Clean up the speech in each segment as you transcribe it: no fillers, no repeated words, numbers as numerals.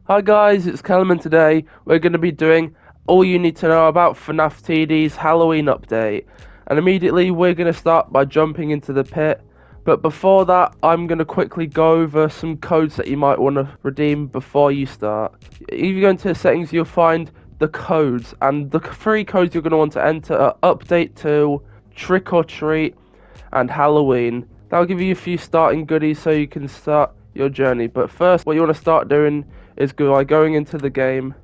Hi guys, it's Kelman. Today we're going to be doing all you need to know about FNAF TD's Halloween update. And immediately we're going to start by jumping into the pit. But before that, I'm going to quickly go over some codes that you might want to redeem before you start. If you go into settings, you'll find the codes. And the three codes you're going to want to enter are Update 2, Trick or Treat, and Halloween. That'll give you a few starting goodies so you can start your journey. But first, what you want to start doing is going into the game.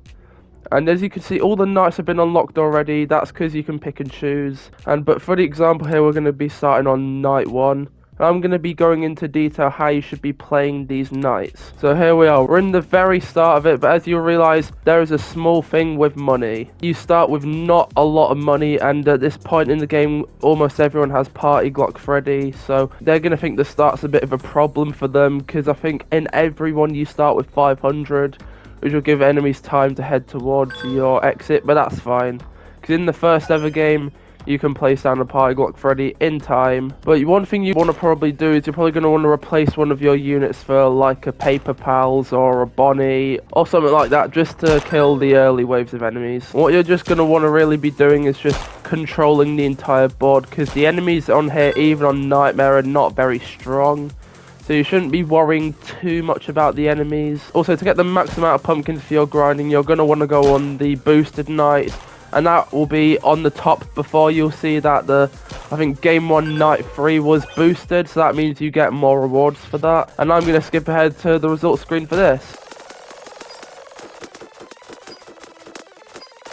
And as you can see, all the nights have been unlocked already. That's because you can pick and choose. But for the example here, we're going to be starting on night 1. And I'm going to be going into detail how you should be playing these nights. So here we are. We're in the very start of it, but as you'll realise, there is a small thing with money. You start with not a lot of money, and at this point in the game, almost everyone has Party Glock Freddy. So they're going to think the start's a bit of a problem for them, because I think in everyone you start with 500, which will give enemies time to head towards your exit, but that's fine. Because in the first ever game, you can place down a Party Glock Freddy in time. But one thing you want to probably do is you're probably going to want to replace one of your units for like a Paper Pals or a Bonnie or something like that, just to kill the early waves of enemies. What you're just going to want to really be doing is just controlling the entire board, because the enemies on here, even on Nightmare, are not very strong. So you shouldn't be worrying too much about the enemies. Also, to get the max amount of pumpkins for your grinding, you're going to want to go on the boosted night. And that will be on the top before you'll see that I think game 1 night 3 was boosted. So that means you get more rewards for that. And I'm going to skip ahead to the results screen for this.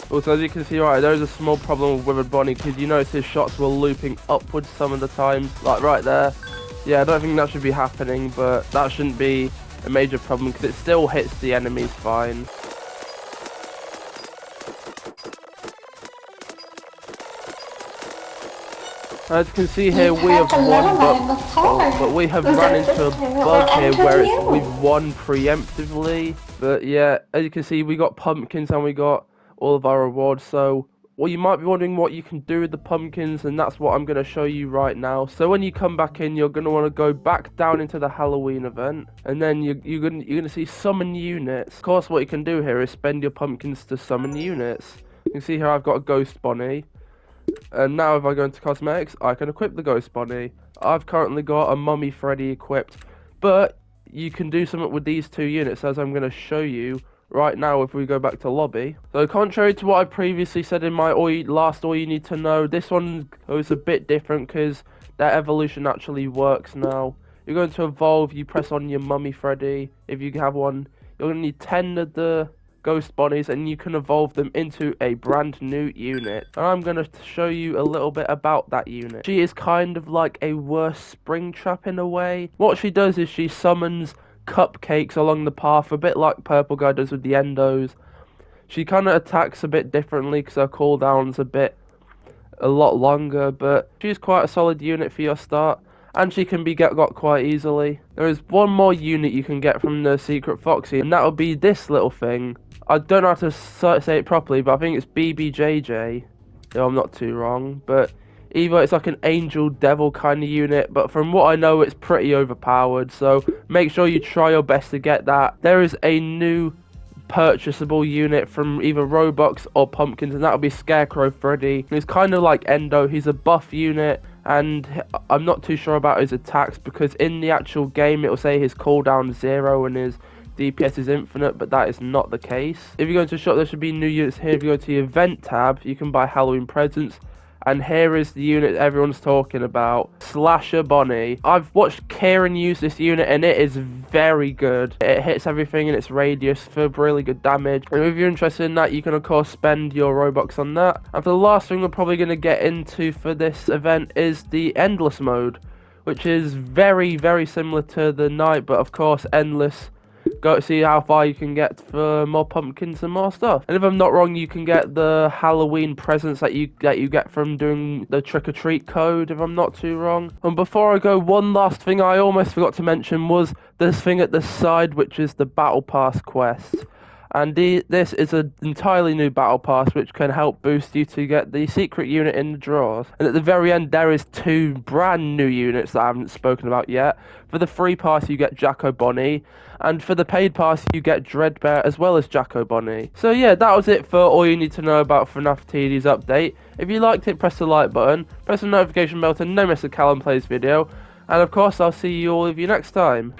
Also, as you can see, right, there is a small problem with Withered Bonnie, because you notice his shots were looping upwards some of the time, like right there. Yeah, I don't think that should be happening, but that shouldn't be a major problem because it still hits the enemies fine. As you can see here, we have won, but we have run into a bug here where we've won preemptively. But yeah, as you can see, we got pumpkins and we got all of our rewards. So, well, you might be wondering what you can do with the pumpkins, and that's what I'm going to show you right now. So when you come back in, you're going to want to go back down into the Halloween event, and then you're going to see summon units. Of course, what you can do here is spend your pumpkins to summon units. You can see here I've got a Ghost Bonnie. And now if I go into cosmetics, I can equip the Ghost Bonnie. I've currently got a Mummy Freddy equipped, but you can do something with these two units, as I'm going to show you right now if we go back to lobby. So contrary to what I previously said in my last All You Need to Know, this one goes a bit different because that evolution actually works now. You're going to evolve, you press on your Mummy Freddy. If you have one, you're going to need 10 of the Ghost Bonnies, and you can evolve them into a brand new unit. And I'm going to show you a little bit about that unit. She is kind of like a worse Springtrap in a way. What she does is she summons cupcakes along the path, a bit like Purple Guy does with the Endos. She kind of attacks a bit differently because her cooldown's a lot longer, but she's quite a solid unit for your start. And she can be got quite easily. There is one more unit you can get from the Secret Foxy, and that will be this little thing. I don't know how to say it properly, but I think it's BBJJ. No, I'm not too wrong. But either it's like an angel devil kind of unit, but from what I know, it's pretty overpowered. So make sure you try your best to get that. There is a new purchasable unit from either Robux or Pumpkins, and that'll be Scarecrow Freddy. He's kind of like Endo. He's a buff unit, and I'm not too sure about his attacks because in the actual game it will say his cooldown is 0 and his DPS is infinite, but that is not the case. If you go into shop, there should be new units here. If you go to the event tab, you can buy Halloween presents. And here is the unit everyone's talking about, Slasher Bonnie. I've watched Kieran use this unit and it is very good. It hits everything in its radius for really good damage. And if you're interested in that, you can of course spend your Robux on that. And for the last thing we're probably going to get into for this event is the Endless mode, which is very, very similar to the night, but of course endless. Go to see how far you can get for more pumpkins and more stuff. And if I'm not wrong, you can get the Halloween presents that you get from doing the trick or treat code, if I'm not too wrong. And before I go, one last thing I almost forgot to mention was this thing at the side, which is the Battle Pass quest. And this is an entirely new battle pass which can help boost you to get the secret unit in the draws. And at the very end there is 2 brand new units that I haven't spoken about yet. For the free pass you get Jacko Bonnie, and for the paid pass you get Dreadbear as well as Jacko Bonnie. So yeah, that was it for all you need to know about FNAF TD's update. If you liked it, press the like button, press the notification bell to never miss a Callum Plays video, and of course I'll see you all of you next time.